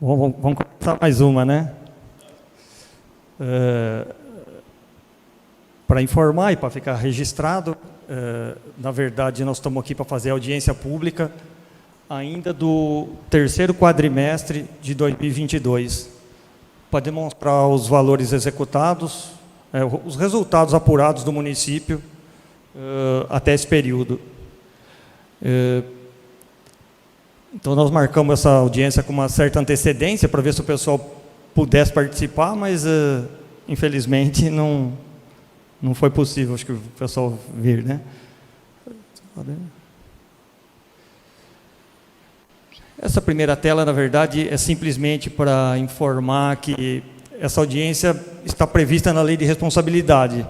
Vamos começar mais uma, né? Para informar e para ficar registrado, na verdade, nós estamos aqui para fazer audiência pública ainda do terceiro quadrimestre de 2022, para demonstrar os valores executados, os resultados apurados do município até esse período. Então, nós marcamos essa audiência com uma certa antecedência para ver se o pessoal pudesse participar, mas, infelizmente, não foi possível, acho que o pessoal vir, né? Essa primeira tela, na verdade, é simplesmente para informar que essa audiência está prevista na Lei de Responsabilidade,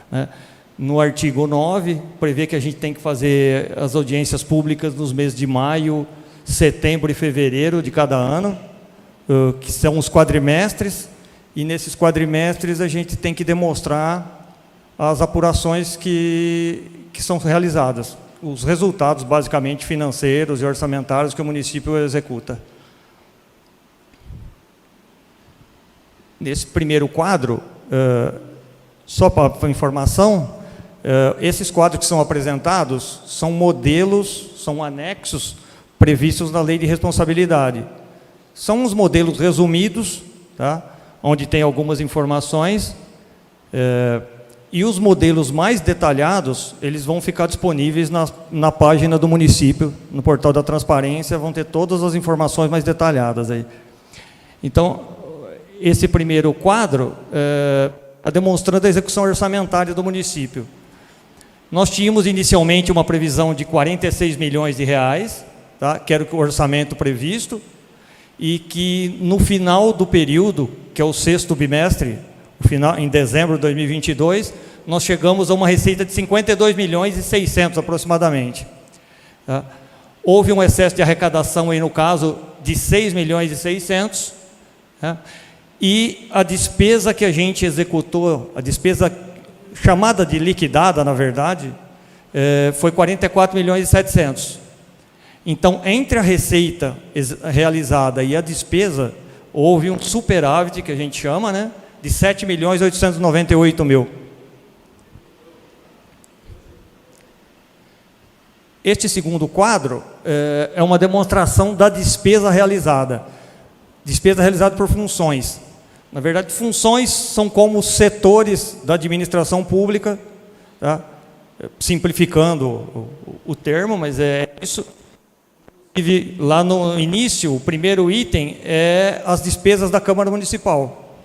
né? No artigo 9, prevê que a gente tem que fazer as audiências públicas nos meses de maio, setembro e fevereiro de cada ano, que são os quadrimestres, e nesses quadrimestres a gente tem que demonstrar as apurações que são realizadas, os resultados basicamente financeiros e orçamentários que o município executa. Nesse primeiro quadro, só para informação, esses quadros que são apresentados são modelos, são anexos previstos na Lei de Responsabilidade. São os modelos resumidos, tá? Onde tem algumas informações, e os modelos mais detalhados, eles vão ficar disponíveis na página do município, no portal da transparência, vão ter todas as informações mais detalhadas aí. Então, esse primeiro quadro está demonstrando a execução orçamentária do município. Nós tínhamos inicialmente uma previsão de 46 milhões de reais, tá? Que era o orçamento previsto, e que no final do período, que é o sexto bimestre, em dezembro de 2022, nós chegamos a uma receita de 52 milhões e 600 aproximadamente. Tá? Houve um excesso de arrecadação aí no caso de 6 milhões e 600, tá? E a despesa que a gente executou, a despesa chamada de liquidada, na verdade, foi 44 milhões e 700. Então, entre a receita realizada e a despesa, houve um superávit, que a gente chama, né, de 7 milhões e 898 mil. Este segundo quadro é uma demonstração da despesa realizada por funções. Na verdade, funções são como setores da administração pública, tá? Simplificando o termo, mas é isso. Lá no início, o primeiro item é as despesas da Câmara Municipal.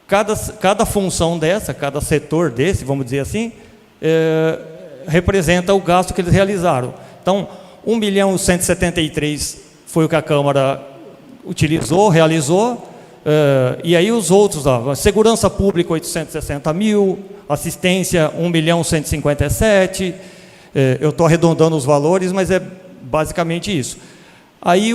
Cada função dessa, cada setor desse, vamos dizer assim, representa o gasto que eles realizaram. Então, 1.173.000 foi o que a Câmara utilizou, realizou, e aí os outros, segurança pública 860 mil, assistência 1.157.000, eu estou arredondando os valores, mas é basicamente isso. Aí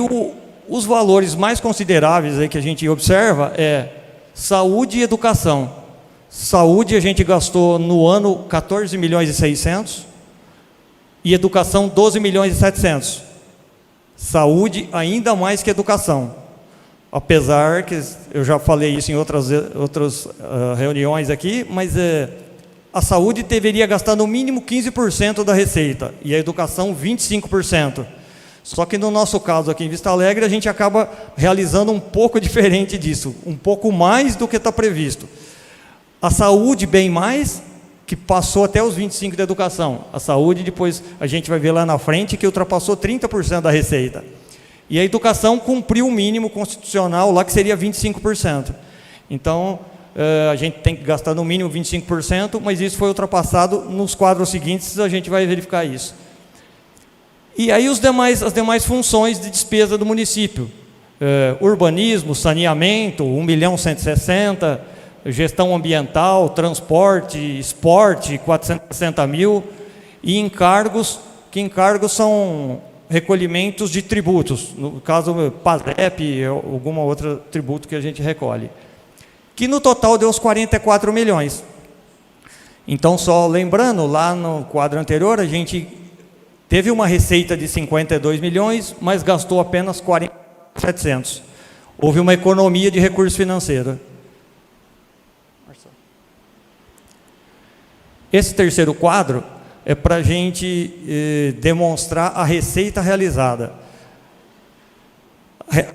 os valores mais consideráveis aí que a gente observa é saúde e educação. Saúde a gente gastou no ano 14 milhões e 600 e educação 12 milhões e 700. Saúde ainda mais que educação. Apesar que eu já falei isso em outras reuniões aqui, mas a saúde deveria gastar no mínimo 15% da receita e a educação 25%. Só que no nosso caso aqui em Vista Alegre, a gente acaba realizando um pouco diferente disso, um pouco mais do que está previsto. A saúde bem mais, que passou até os 25% da educação. A saúde depois a gente vai ver lá na frente que ultrapassou 30% da receita. E a educação cumpriu o mínimo constitucional lá, que seria 25%. Então, a gente tem que gastar no mínimo 25%, mas isso foi ultrapassado nos quadros seguintes, a gente vai verificar isso. E aí as demais funções de despesa do município. Urbanismo, saneamento, 1.160.000, gestão ambiental, transporte, esporte, 460 mil, e encargos, que encargos são recolhimentos de tributos, no caso PASEP, alguma outra tributo que a gente recolhe, que no total deu os 44 milhões. Então, só lembrando, lá no quadro anterior, a gente teve uma receita de 52 milhões, mas gastou apenas 40 700. Houve uma economia de recurso financeiro. Esse terceiro quadro é para a gente demonstrar a receita realizada.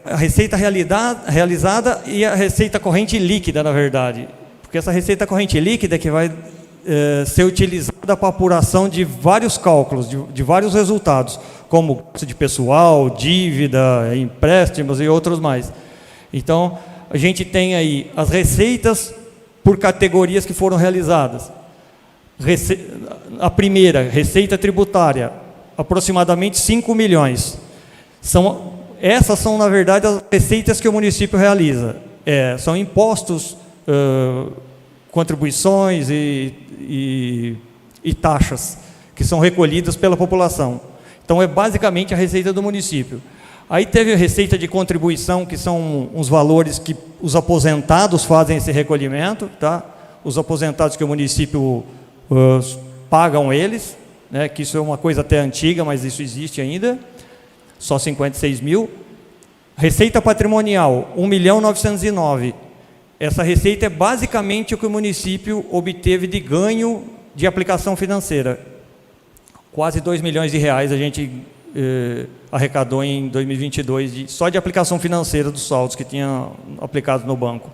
A receita realizada e a receita corrente líquida, na verdade. Porque essa receita corrente líquida que vai ser utilizada para apuração de vários cálculos, de vários resultados, como gasto de pessoal, dívida, empréstimos e outros mais. Então, a gente tem aí as receitas por categorias que foram realizadas. A primeira, receita tributária, aproximadamente 5 milhões. Essas são, na verdade, as receitas que o município realiza. São impostos, contribuições e taxas que são recolhidas pela população. Então, é basicamente a receita do município. Aí teve a receita de contribuição, que são uns valores que os aposentados fazem esse recolhimento, tá? Os aposentados que o município pagam eles, né? Que isso é uma coisa até antiga, mas isso existe ainda, só 56 mil. Receita patrimonial, 1.909.000. Essa receita é basicamente o que o município obteve de ganho de aplicação financeira. Quase 2 milhões de reais a gente arrecadou em 2022, só de aplicação financeira dos saldos que tinha aplicado no banco.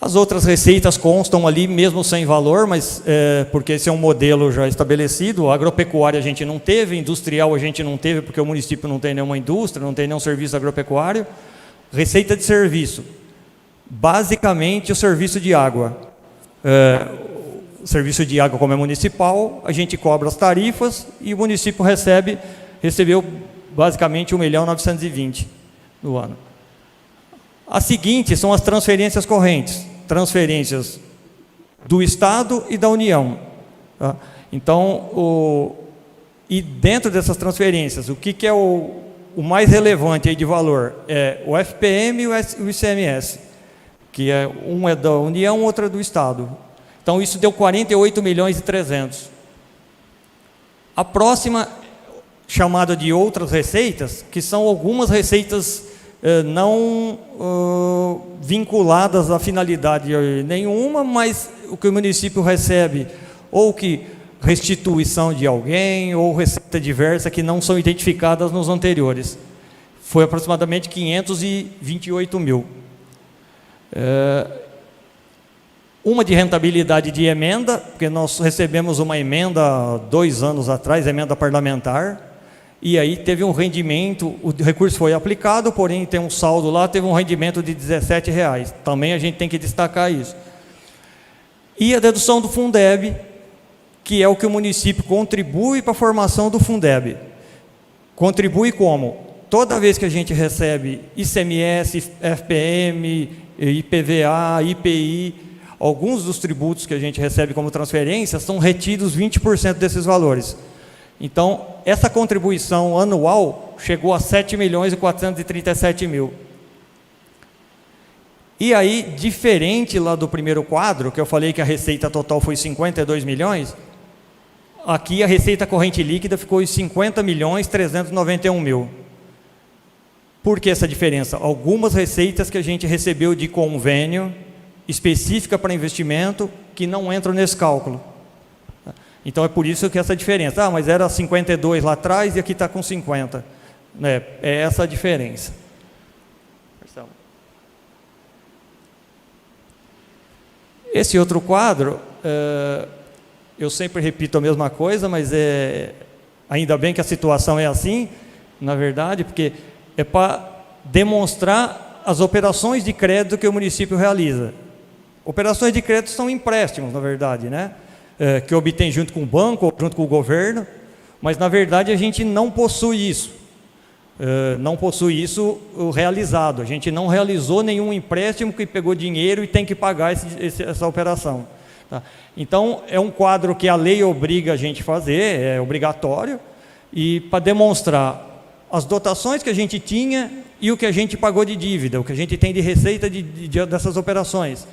As outras receitas constam ali, mesmo sem valor, mas porque esse é um modelo já estabelecido. Agropecuária a gente não teve, industrial a gente não teve, porque o município não tem nenhuma indústria, não tem nenhum serviço agropecuário. Receita de serviço, basicamente o serviço de água. O serviço de água, como é municipal, a gente cobra as tarifas e o município recebeu basicamente 1.920.000 no ano. A seguinte são as transferências correntes, transferências do Estado e da União. Tá? Então, e dentro dessas transferências, o que é o mais relevante aí de valor? É o FPM e o ICMS, que um é da União, outro é do Estado. Então, isso deu 48.300.000. A próxima, chamada de outras receitas, que são algumas receitas não vinculadas a finalidade nenhuma, mas o que o município recebe, ou que restituição de alguém, ou receita diversa, que não são identificadas nos anteriores. Foi aproximadamente 528.000. Uma de rentabilidade de emenda, porque nós recebemos uma emenda há 2 anos atrás, emenda parlamentar, e aí teve um rendimento, o recurso foi aplicado, porém tem um saldo lá, teve um rendimento de R$17. Também a gente tem que destacar isso. E a dedução do Fundeb, que é o que o município contribui para a formação do Fundeb. Contribui como? Toda vez que a gente recebe ICMS, FPM, IPVA, IPI, alguns dos tributos que a gente recebe como transferência são retidos 20% desses valores. Então, essa contribuição anual chegou a 7.437.000. E aí, diferente lá do primeiro quadro, que eu falei que a receita total foi 52 milhões, aqui a receita corrente líquida ficou em 50.391.000. Por que essa diferença? Algumas receitas que a gente recebeu de convênio, específica para investimento, que não entram nesse cálculo. Então, é por isso que essa diferença. Mas era 52 lá atrás e aqui está com 50. É essa a diferença. Esse outro quadro, eu sempre repito a mesma coisa, mas ainda bem que a situação é assim, na verdade, porque é para demonstrar as operações de crédito que o município realiza. Operações de crédito são empréstimos, na verdade, né? Que obtém junto com o banco ou junto com o governo, mas na verdade a gente não possui isso. Não possui isso realizado. A gente não realizou nenhum empréstimo que pegou dinheiro e tem que pagar essa operação. Tá? Então, é um quadro que a lei obriga a gente a fazer, é obrigatório, e para demonstrar as dotações que a gente tinha e o que a gente pagou de dívida, o que a gente tem de receita dessas operações.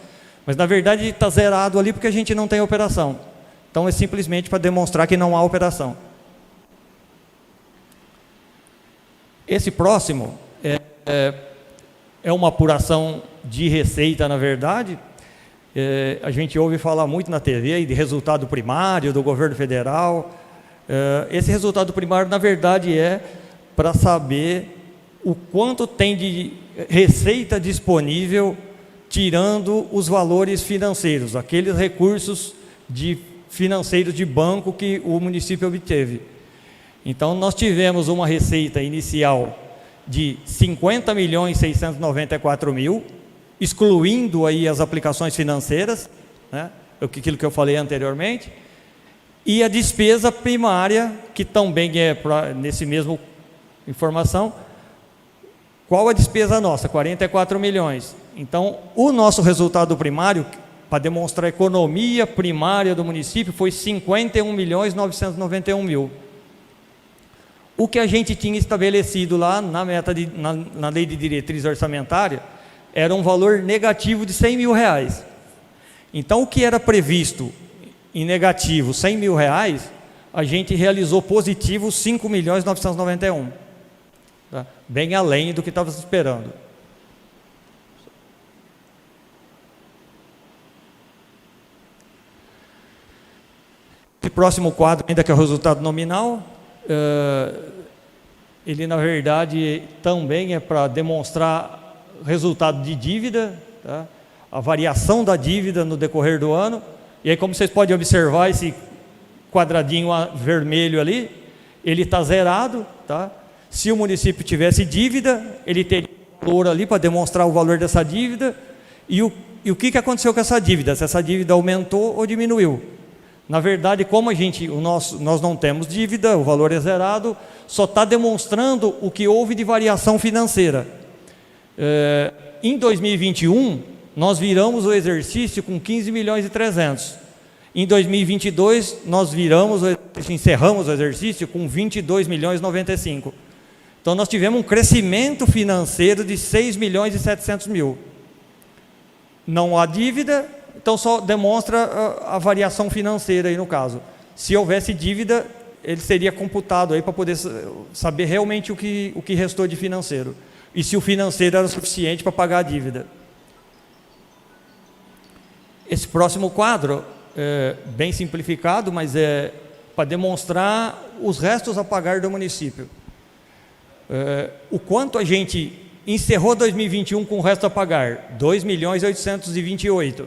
Mas, na verdade, está zerado ali porque a gente não tem operação. Então, é simplesmente para demonstrar que não há operação. Esse próximo é uma apuração de receita, na verdade. A gente ouve falar muito na TV de resultado primário do governo federal. Esse resultado primário, na verdade, é para saber o quanto tem de receita disponível, tirando os valores financeiros, aqueles recursos financeiros de banco que o município obteve. Então, nós tivemos uma receita inicial de 50.694.000, excluindo aí as aplicações financeiras, né, aquilo que eu falei anteriormente, e a despesa primária, que também nesse mesmo informação, qual a despesa nossa? 44 milhões. Então, o nosso resultado primário, para demonstrar a economia primária do município, foi 51.991.000. O que a gente tinha estabelecido lá na na lei de diretriz orçamentária era um valor negativo de R$100 mil. Então, o que era previsto em negativo R$100 mil, a gente realizou positivo 5.991.000. Tá? Bem além do que estava se esperando. O próximo quadro, ainda que é o resultado nominal, ele na verdade também é para demonstrar resultado de dívida, tá? A variação da dívida no decorrer do ano. E aí, como vocês podem observar, esse quadradinho vermelho ali, ele está zerado, tá? Se o município tivesse dívida, ele teria um valor ali para demonstrar o valor dessa dívida. E o que aconteceu com essa dívida? Se essa dívida aumentou ou diminuiu? Na verdade, como nós não temos dívida, o valor é zerado, só está demonstrando o que houve de variação financeira. Em 2021, nós viramos o exercício com 15.300.000. Em 2022, nós encerramos o exercício com 22.095.000. Então, nós tivemos um crescimento financeiro de 6.700.000. Não há dívida, então só demonstra a variação financeira aí no caso. Se houvesse dívida, ele seria computado aí para poder saber realmente o que restou de financeiro. E se o financeiro era suficiente para pagar a dívida. Esse próximo quadro é bem simplificado, mas é para demonstrar os restos a pagar do município. O quanto a gente encerrou 2021 com o resto a pagar? 2.828.000.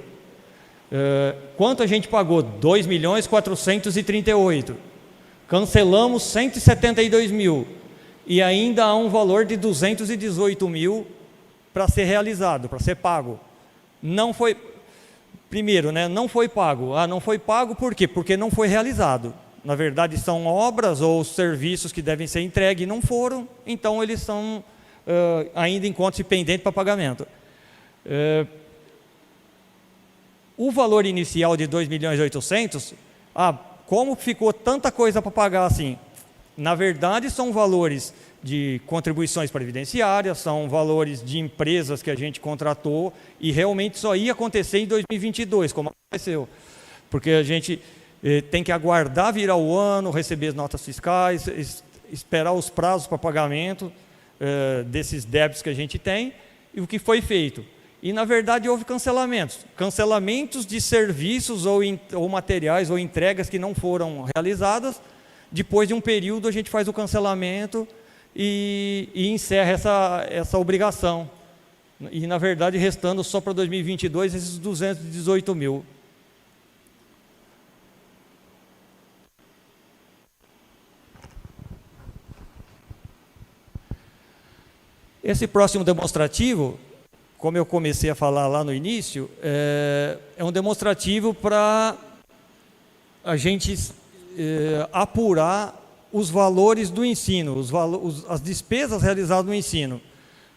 Quanto a gente pagou? 2.438.000. Cancelamos 172.000. E ainda há um valor de 218.000 para ser realizado, para ser pago. Não foi... Primeiro, né, não foi pago. Não foi pago por quê? Porque não foi realizado. Na verdade, são obras ou serviços que devem ser entregues e não foram, então eles são ainda em contas pendentes para pagamento. O valor inicial de 2.800.000, como ficou tanta coisa para pagar assim? Na verdade, são valores de contribuições previdenciárias, são valores de empresas que a gente contratou e realmente só ia acontecer em 2022, como aconteceu. Porque a gente tem que aguardar virar o ano, receber as notas fiscais, esperar os prazos para pagamento desses débitos que a gente tem, e o que foi feito. E, na verdade, houve cancelamentos de serviços ou materiais ou entregas que não foram realizadas. Depois de um período, a gente faz o cancelamento e encerra essa obrigação. E, na verdade, restando só para 2022 esses 218.000. Esse próximo demonstrativo, como eu comecei a falar lá no início, é um demonstrativo para a gente apurar os valores do ensino, as despesas realizadas no ensino.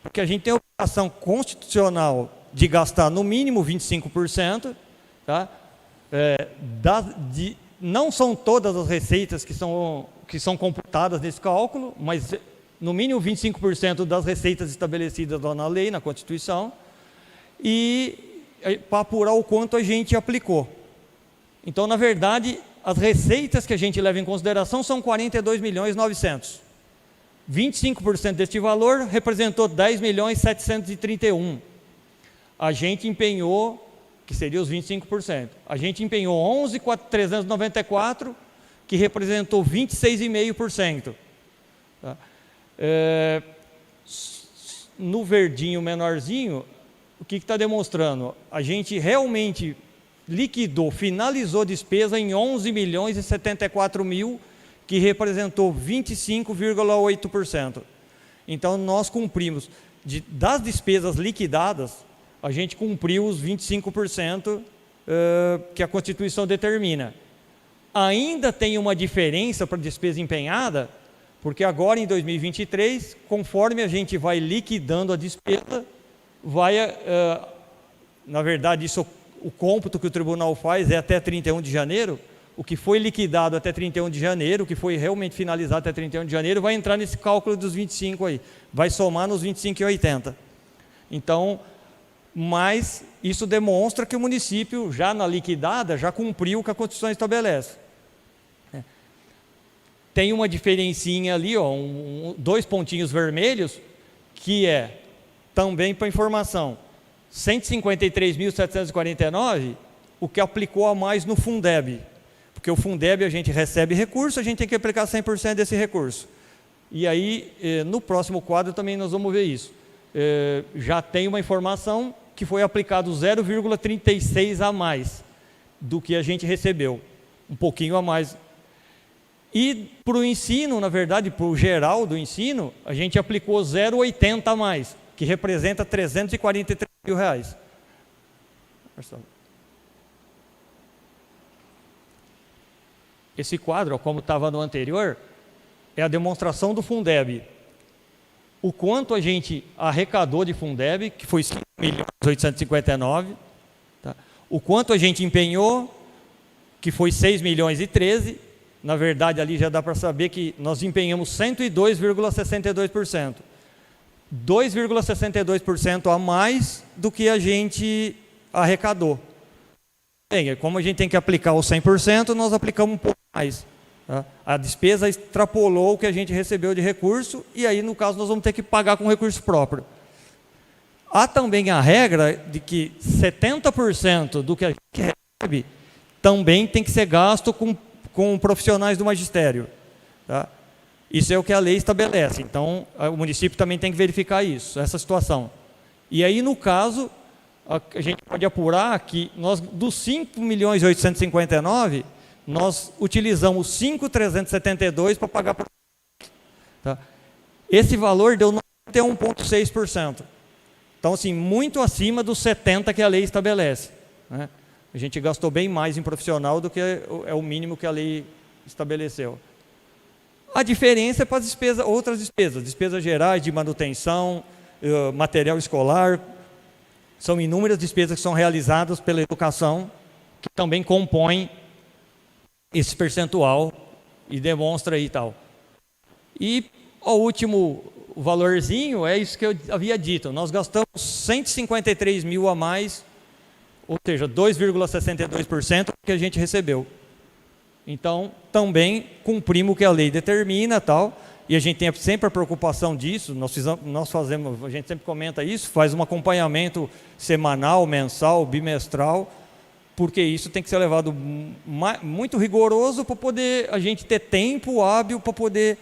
Porque a gente tem a obrigação constitucional de gastar no mínimo 25%, tá? Não são todas as receitas que são computadas nesse cálculo, mas no mínimo 25% das receitas estabelecidas lá na lei, na Constituição, e para apurar o quanto a gente aplicou. Então, na verdade, as receitas que a gente leva em consideração são 42.900.000. 25% deste valor representou 10.731.000. A gente empenhou, que seria os 25%. A gente empenhou 11.394, que representou 26,5%. Tá? No verdinho menorzinho, o que está demonstrando? A gente realmente liquidou, finalizou a despesa em 11.074.000, que representou 25,8%. Então, nós cumprimos, das despesas liquidadas, a gente cumpriu os 25% que a Constituição determina. Ainda tem uma diferença para a despesa empenhada, porque agora em 2023, conforme a gente vai liquidando a despesa, na verdade, isso, o cômputo que o tribunal faz é até 31 de janeiro, o que foi liquidado até 31 de janeiro, o que foi realmente finalizado até 31 de janeiro, vai entrar nesse cálculo dos 25 aí, vai somar nos 25,80. Então, mas isso demonstra que o município, já na liquidada, já cumpriu o que a Constituição estabelece. Tem uma diferencinha ali, ó, dois pontinhos vermelhos, que é, também para informação, 153.749, o que aplicou a mais no Fundeb. Porque o Fundeb a gente recebe recurso, a gente tem que aplicar 100% desse recurso. E aí, no próximo quadro também nós vamos ver isso. Já tem uma informação que foi aplicado 0,36 a mais do que a gente recebeu. Um pouquinho a mais. E para o ensino, na verdade, para o geral do ensino, a gente aplicou 0,80 a mais, que representa R$343.000. Esse quadro, como estava no anterior, é a demonstração do Fundeb. O quanto a gente arrecadou de Fundeb, que foi 5.859.000, tá? O quanto a gente empenhou, que foi 6.013.000. Na verdade, ali já dá para saber que nós empenhamos 102,62%. 2,62% a mais do que a gente arrecadou. Bem, como a gente tem que aplicar os 100%, nós aplicamos um pouco mais. Tá? A despesa extrapolou o que a gente recebeu de recurso, e aí, no caso, nós vamos ter que pagar com recurso próprio. Há também a regra de que 70% do que a gente recebe também tem que ser gasto com profissionais do magistério. Tá? Isso é o que a lei estabelece. Então, o município também tem que verificar isso, essa situação. E aí, no caso, a gente pode apurar que nós, dos 5.859.000, nós utilizamos 5.372 para pagar. Tá? Esse valor deu 91,6%. Então, assim, muito acima dos 70% que a lei estabelece. Né? A gente gastou bem mais em profissional do que é o mínimo que a lei estabeleceu. A diferença é para as despesas, outras despesas gerais de manutenção, material escolar. São inúmeras despesas que são realizadas pela educação, que também compõem esse percentual e demonstra aí tal. E o último valorzinho é isso que eu havia dito. Nós gastamos 153.000 a mais, ou seja, 2,62% que a gente recebeu. Então, também cumprimos o que a lei determina, tal, e a gente tem sempre a preocupação disso, nós fazemos, a gente sempre comenta isso, faz um acompanhamento semanal, mensal, bimestral, porque isso tem que ser levado muito rigoroso para poder a gente ter tempo hábil para poder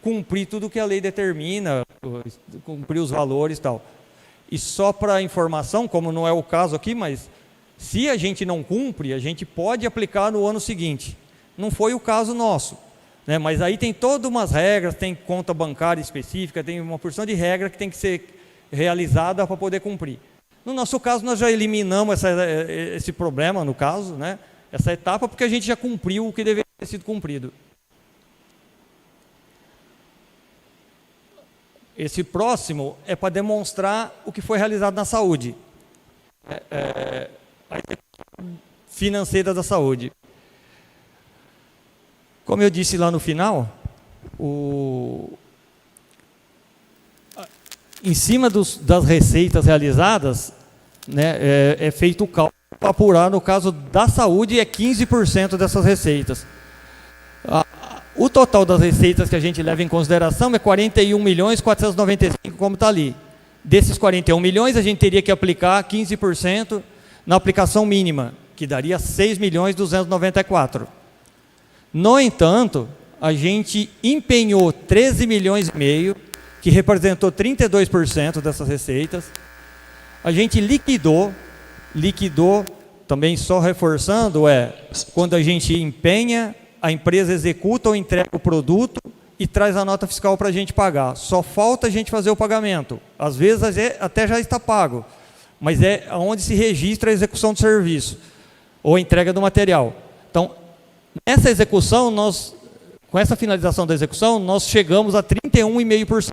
cumprir tudo o que a lei determina, cumprir os valores e tal. E só para informação, como não é o caso aqui, mas se a gente não cumpre, a gente pode aplicar no ano seguinte. Não foi o caso nosso, né? Mas aí tem todas umas regras, tem conta bancária específica, tem uma porção de regra que tem que ser realizada para poder cumprir. No nosso caso, nós já eliminamos esse problema, no caso, né? Essa etapa, porque a gente já cumpriu o que deveria ter sido cumprido. Esse próximo é para demonstrar o que foi realizado na saúde. A financeira da saúde. Como eu disse lá no final, em cima das receitas realizadas, né, é feito o cálculo para apurar, no caso da saúde, é 15% dessas receitas. O total das receitas que a gente leva em consideração é 41.495, como está ali. Desses 41 milhões, a gente teria que aplicar 15% na aplicação mínima, que daria 6.294. No entanto, a gente empenhou 13 milhões e meio, que representou 32% dessas receitas. A gente liquidou, também só reforçando, quando a gente empenha, a empresa executa ou entrega o produto e traz a nota fiscal para a gente pagar. Só falta a gente fazer o pagamento. Às vezes até já está pago, mas é onde se registra a execução do serviço ou a entrega do material. Então, nessa execução, com essa finalização da execução, nós chegamos a 31,5%,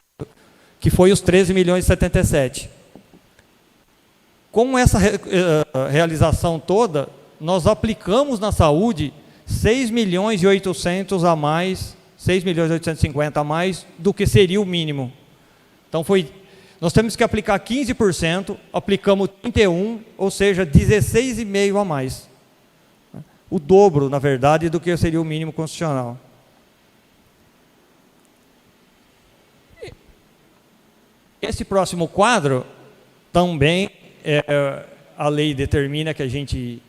que foi os 13.077. Com essa realização toda, nós aplicamos na saúde 6.800.000 a mais, 6.850.000 a mais do que seria o mínimo. Então nós temos que aplicar 15%, aplicamos 31%, ou seja, 16,5% a mais. O dobro, na verdade, do que seria o mínimo constitucional. Esse próximo quadro, também, a lei determina que a gente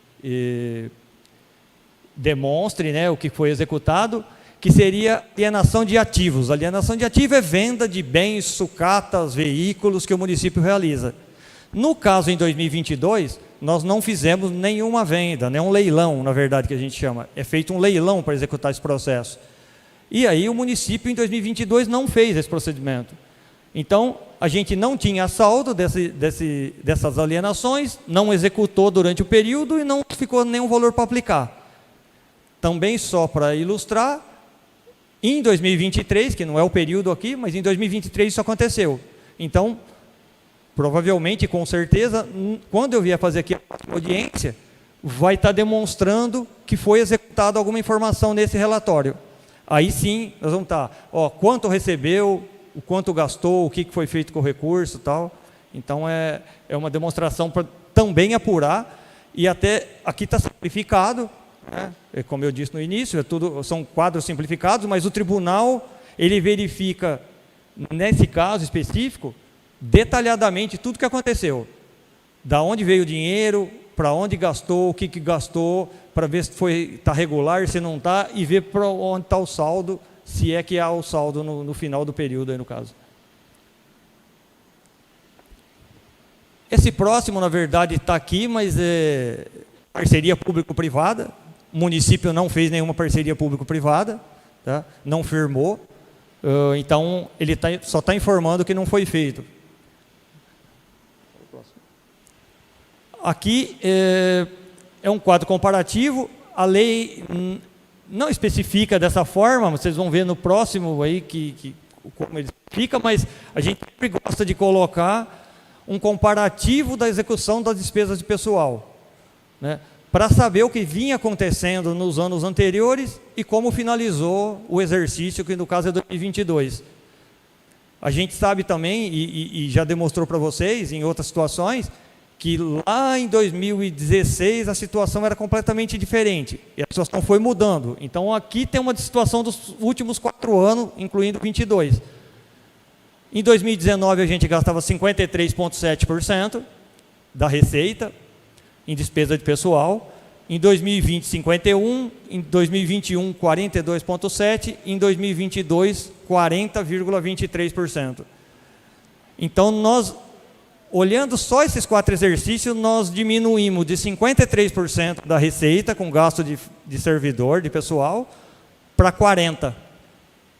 demonstre, né, o que foi executado, que seria alienação de ativos. Alienação de ativo é venda de bens, sucatas, veículos que o município realiza. No caso, em 2022, nós não fizemos nenhuma venda, nenhum leilão, na verdade, que a gente chama. É feito um leilão para executar esse processo. E aí o município, em 2022, não fez esse procedimento. Então, a gente não tinha saldo dessas alienações, não executou durante o período e não ficou nenhum valor para aplicar. Também, só para ilustrar, em 2023, que não é o período aqui, mas em 2023 isso aconteceu. Então, provavelmente, com certeza, quando eu vier fazer aqui a audiência, vai estar demonstrando que foi executada alguma informação nesse relatório. Aí sim, nós vamos estar, quanto recebeu, o quanto gastou, o que foi feito com o recurso e tal. Então, é uma demonstração para também apurar, e até aqui está simplificado, né? Como eu disse no início, são quadros simplificados, mas o tribunal, ele verifica, nesse caso específico, detalhadamente tudo o que aconteceu. Da onde veio o dinheiro, para onde gastou, o que gastou, para ver se está regular, se não está, e ver para onde está o saldo, se é que há o saldo no final do período, aí no caso. Esse próximo, na verdade, está aqui, mas é parceria público-privada. O município não fez nenhuma parceria público-privada, tá? Não firmou, então ele só está informando que não foi feito. Aqui é um quadro comparativo. A lei não especifica dessa forma, vocês vão ver no próximo aí como ele explica, mas a gente sempre gosta de colocar um comparativo da execução das despesas de pessoal, né, para saber o que vinha acontecendo nos anos anteriores e como finalizou o exercício, que no caso é 2022. A gente sabe também, e já demonstrou para vocês em outras situações, que lá em 2016 a situação era completamente diferente, e a situação foi mudando. Então aqui tem uma situação dos últimos 4 anos, incluindo 22. Em 2019 a gente gastava 53,7% da receita em despesa de pessoal, em 2020 51%, em 2021 42,7%, em 2022 40,23%. Então nós, olhando só esses 4 exercícios, nós diminuímos de 53% da receita com gasto de servidor, de pessoal, para 40%.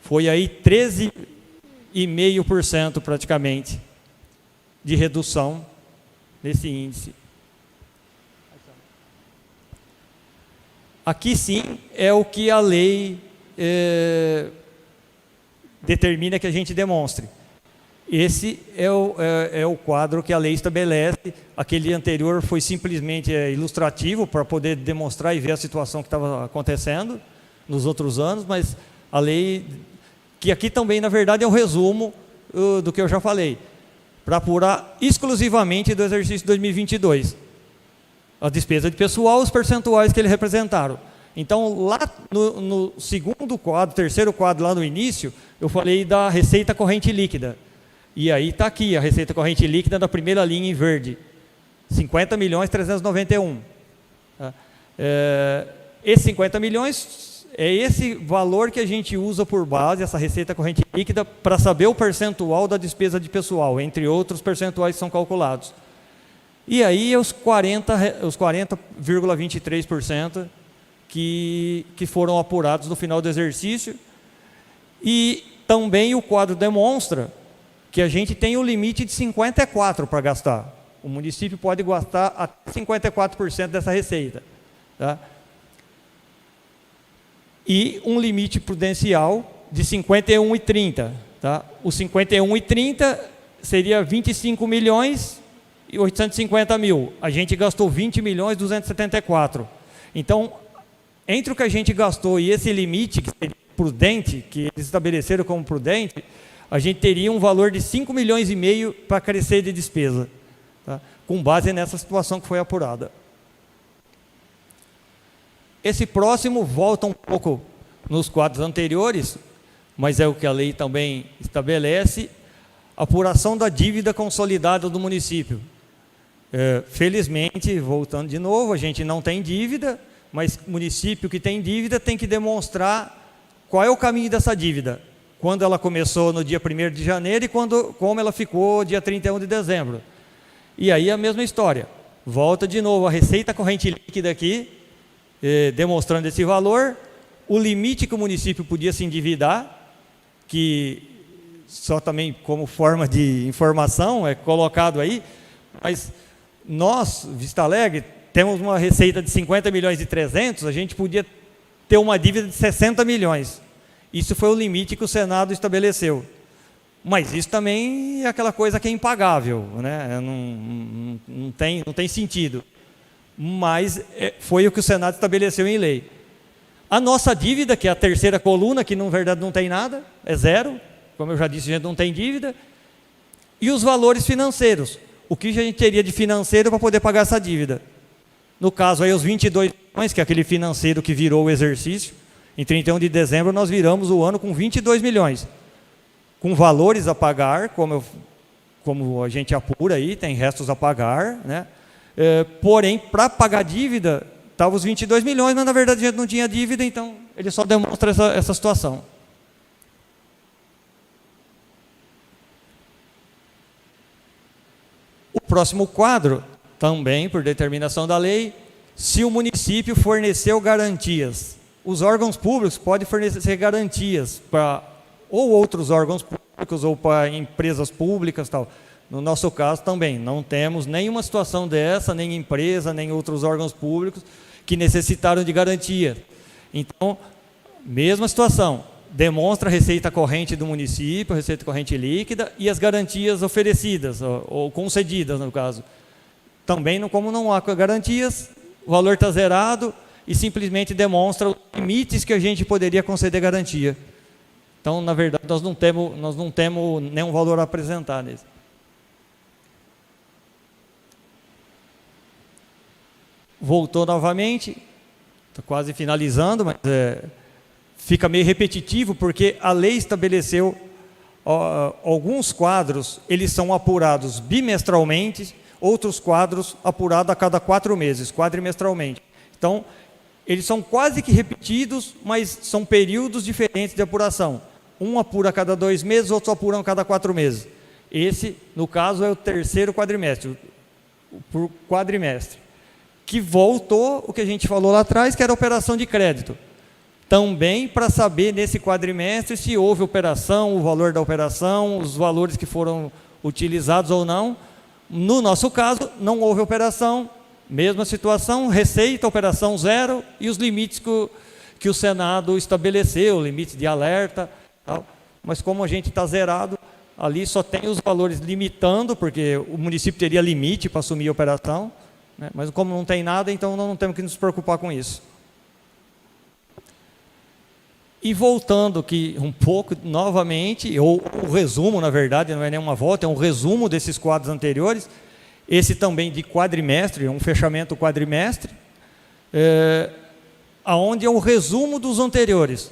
Foi aí 13,5% praticamente de redução nesse índice. Aqui sim é o que a lei determina que a gente demonstre. Esse é o quadro que a lei estabelece. Aquele anterior foi simplesmente ilustrativo para poder demonstrar e ver a situação que estava acontecendo nos outros anos, mas a lei, que aqui também, na verdade, é um resumo do que eu já falei, para apurar exclusivamente do exercício 2022. A despesa de pessoal, os percentuais que eles representaram. Então, lá no segundo quadro, terceiro quadro, lá no início, eu falei da receita corrente líquida. E aí está aqui a receita corrente líquida da primeira linha em verde, 50.391. Tá? Esses 50 milhões é esse valor que a gente usa por base, essa receita corrente líquida, para saber o percentual da despesa de pessoal, entre outros percentuais que são calculados. E aí os 40,23% que foram apurados no final do exercício. E também o quadro demonstra que a gente tem o limite de 54% para gastar. O município pode gastar até 54% dessa receita. Tá? E um limite prudencial de 51,30. Tá? O 51,30 seria 25.850.000. A gente gastou 20.274. Então, entre o que a gente gastou e esse limite que seria prudente, que eles estabeleceram como prudente, a gente teria um valor de 5,5 milhões para crescer de despesa, tá? Com base nessa situação que foi apurada. Esse próximo volta um pouco nos quadros anteriores, mas é o que a lei também estabelece, apuração da dívida consolidada do município. Felizmente, voltando de novo, a gente não tem dívida, mas o município que tem dívida tem que demonstrar qual é o caminho dessa dívida. Quando ela começou no dia 1º de janeiro e como ela ficou dia 31 de dezembro. E aí a mesma história. Volta de novo a receita corrente líquida aqui, demonstrando esse valor, o limite que o município podia se endividar, que só também como forma de informação é colocado aí, mas nós, Vista Alegre, temos uma receita de 50.300.000, a gente podia ter uma dívida de 60 milhões. Isso foi o limite que o Senado estabeleceu. Mas isso também é aquela coisa que é impagável, né? Não tem sentido. Mas foi o que o Senado estabeleceu em lei. A nossa dívida, que é a terceira coluna, que na verdade não tem nada, é zero, como eu já disse, a gente não tem dívida. E os valores financeiros, o que a gente teria de financeiro para poder pagar essa dívida? No caso aí os 22 milhões, que é aquele financeiro que virou o exercício, em 31 de dezembro nós viramos o ano com 22 milhões, com valores a pagar, como a gente apura aí, tem restos a pagar, né? Porém, para pagar dívida, estavam os 22 milhões, mas na verdade a gente não tinha dívida, então ele só demonstra essa situação. O próximo quadro, também por determinação da lei, se o município forneceu garantias. Os órgãos públicos podem fornecer garantias para ou outros órgãos públicos ou para empresas públicas, tal. No nosso caso também, não temos nenhuma situação dessa, nem empresa, nem outros órgãos públicos que necessitaram de garantia. Então, mesma situação, demonstra a receita corrente do município, a receita corrente líquida e as garantias oferecidas, ou concedidas no caso. Também, como não há garantias, o valor está zerado e simplesmente demonstra os limites que a gente poderia conceder garantia. Então, na verdade, nós não temos nenhum valor a apresentar nesse. Voltou novamente, estou quase finalizando, mas fica meio repetitivo, porque a lei estabeleceu alguns quadros, eles são apurados bimestralmente, outros quadros apurados a cada 4 meses, quadrimestralmente. Então, eles são quase que repetidos, mas são períodos diferentes de apuração. Um apura a cada 2 meses, outros apuram a cada 4 meses. Esse, no caso, é o terceiro quadrimestre, por quadrimestre, que voltou o que a gente falou lá atrás, que era a operação de crédito. Também para saber nesse quadrimestre se houve operação, o valor da operação, os valores que foram utilizados ou não. No nosso caso, não houve operação, mesma situação, receita, operação zero e os limites que o Senado estabeleceu, limites de alerta, tal. Mas como a gente está zerado, ali só tem os valores limitando, porque o município teria limite para assumir a operação, né? Mas como não tem nada, então não temos que nos preocupar com isso. E voltando aqui um pouco novamente, ou o resumo, na verdade, não é nenhuma volta, é um resumo desses quadros anteriores, esse também de quadrimestre, um fechamento quadrimestre. aonde é o resumo dos anteriores.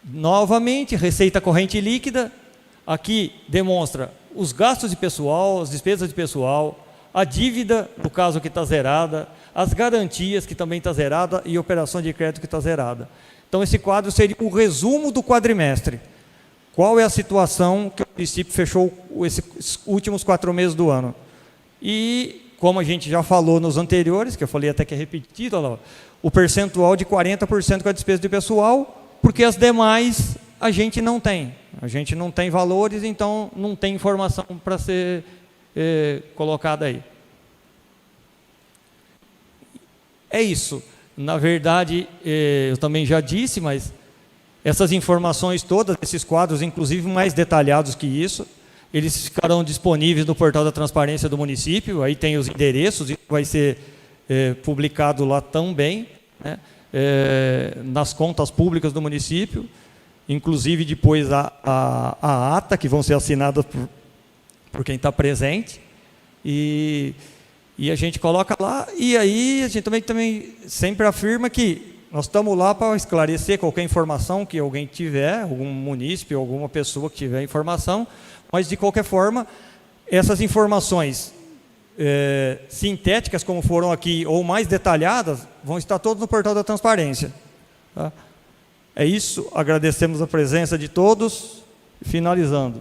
Novamente, receita corrente líquida, aqui demonstra os gastos de pessoal, as despesas de pessoal, a dívida, no caso que está zerada, as garantias, que também está zerada, e operação de crédito, que está zerada. Então, esse quadro seria o resumo do quadrimestre. Qual é a situação que o município fechou esses últimos 4 meses do ano? E, como a gente já falou nos anteriores, que eu falei até que é repetido, olha lá, o percentual de 40% com a despesa de pessoal, porque as demais a gente não tem. A gente não tem valores, então não tem informação para ser colocada aí. É isso. Na verdade, eu também já disse, mas essas informações todas, esses quadros, inclusive mais detalhados que isso, eles ficarão disponíveis no portal da transparência do município, aí tem os endereços, isso vai ser publicado lá também, né? Nas contas públicas do município, inclusive depois a ata, que vão ser assinadas por quem está presente, e a gente coloca lá, e aí a gente também sempre afirma que nós estamos lá para esclarecer qualquer informação que alguém tiver, algum munícipe, alguma pessoa que tiver informação, mas de qualquer forma, essas informações sintéticas, como foram aqui, ou mais detalhadas, vão estar todas no portal da transparência. Tá? É isso, agradecemos a presença de todos, finalizando.